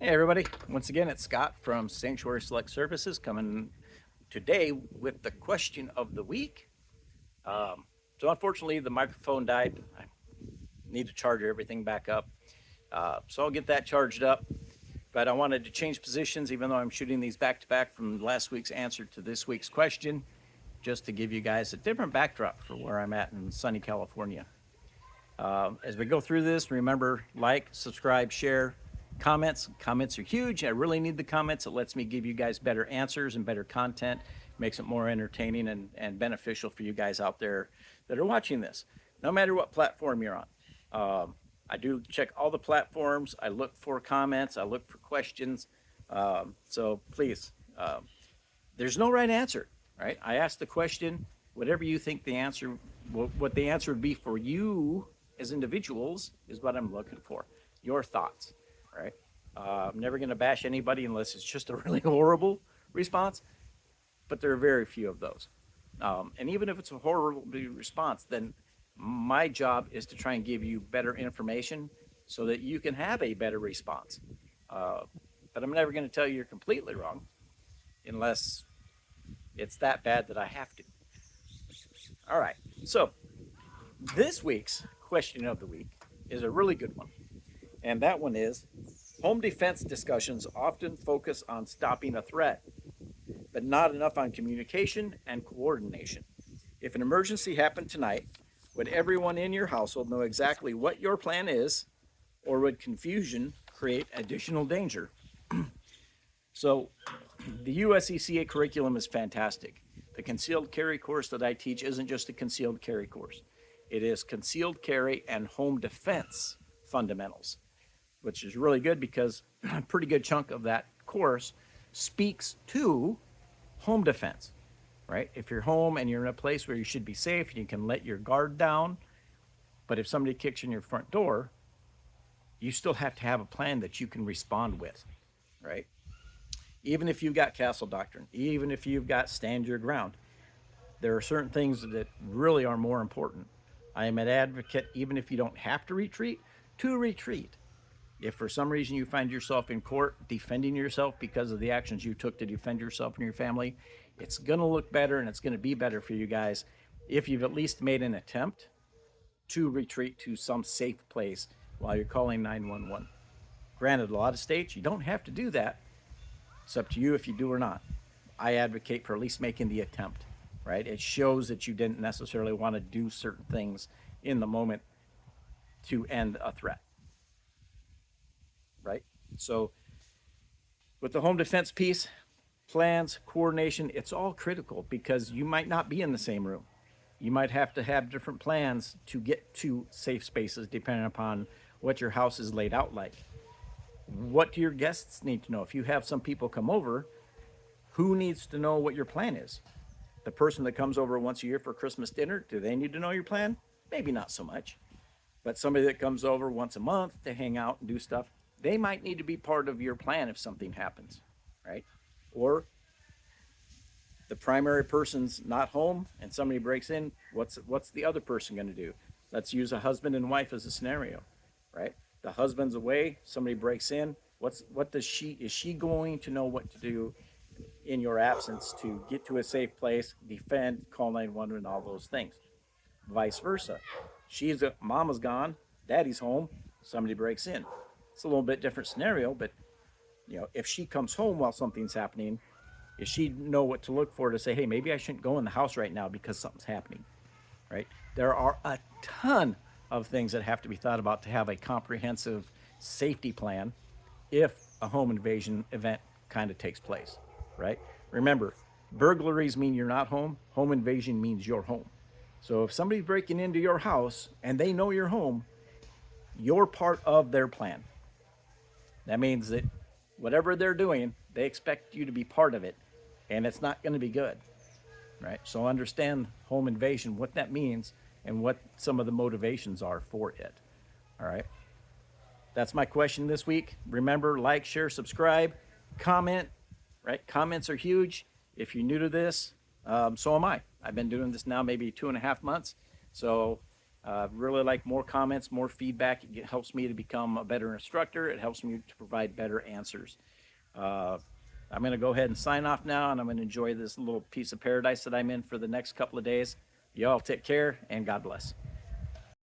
Hey everybody, once again it's Scott from Sanctuary Select Services coming today with the question of the week. So unfortunately the microphone died. I need to charge everything back up. So I'll get that charged up. But I wanted to change positions even though I'm shooting these back to back from last week's answer to this week's question, just to give you guys a different backdrop for where I'm at in sunny California. As we go through this, remember, like, subscribe, share, comments. Comments are huge. I really need the comments. It lets me give you guys better answers and better content, makes it more entertaining and beneficial for you guys out there that are watching this, no matter what platform you're on. I do check all the platforms. I look for comments. I look for questions. So please, there's no right answer, right? I ask the question, whatever you think the answer, what the answer would be for you as individuals is what I'm looking for. Your thoughts, right? I'm never going to bash anybody unless it's just a really horrible response, but there are very few of those. And even if it's a horrible response, then my job is to try and give you better information so that you can have a better response. But I'm never going to tell you you're completely wrong unless it's that bad that I have to. All right. So this week's question of the week is a really good one. And that one is home defense discussions often focus on stopping a threat, but not enough on communication and coordination. If an emergency happened tonight, would everyone in your household know exactly what your plan is, or would confusion create additional danger? So, the USECA curriculum is fantastic. The concealed carry course that I teach isn't just a concealed carry course. It is concealed carry and home defense fundamentals, which is really good because a pretty good chunk of that course speaks to home defense, right? If you're home and you're in a place where you should be safe and you can let your guard down, but if somebody kicks in your front door, you still have to have a plan that you can respond with, right? Even if you've got castle doctrine, even if you've got stand your ground, there are certain things that really are more important. I am an advocate, even if you don't have to retreat, to retreat. If for some reason you find yourself in court defending yourself because of the actions you took to defend yourself and your family, it's going to look better and it's going to be better for you guys if you've at least made an attempt to retreat to some safe place while you're calling 911. Granted, a lot of states, you don't have to do that. It's up to you if you do or not. I advocate for at least making the attempt, right? It shows that you didn't necessarily want to do certain things in the moment to end a threat, right? So, with the home defense piece, plans, coordination, it's all critical because you might not be in the same room. You might have to have different plans to get to safe spaces depending upon what your house is laid out like. What do your guests need to know? If you have some people come over, who needs to know what your plan is? The person that comes over once a year for Christmas dinner, do they need to know your plan? Maybe not so much. But somebody that comes over once a month to hang out and do stuff, they might need to be part of your plan if something happens, right? Or the primary person's not home and somebody breaks in, what's the other person going to do? Let's use a husband and wife as a scenario, right? The husband's away, somebody breaks in. What does she is she going to know what to do in your absence to get to a safe place, defend, call 911, and all those things? Vice versa. Mama's gone, daddy's home, somebody breaks in. It's a little bit different scenario, but if she comes home while something's happening, does she know what to look for to say, hey, maybe I shouldn't go in the house right now because something's happening, right? There are a ton of things that have to be thought about to have a comprehensive safety plan if a home invasion event kind of takes place, right? Remember, burglaries mean you're not home, home invasion means you're home. So if somebody's breaking into your house and they know you're home, you're part of their plan. That means that whatever they're doing, they expect you to be part of it, and it's not going to be good, right? So understand home invasion, what that means, and what some of the motivations are for it. All right. That's my question this week. Remember, like, share, subscribe, comment, right? Comments are huge. If you're new to this, so am I. I've been doing this now maybe 2.5 months. So Really like more comments, more feedback. It helps me to become a better instructor. It helps me to provide better answers. Uh, I'm going to go ahead and sign off now, and I'm going to enjoy this little piece of paradise that I'm in for the next couple of days. Y'all take care, and God bless.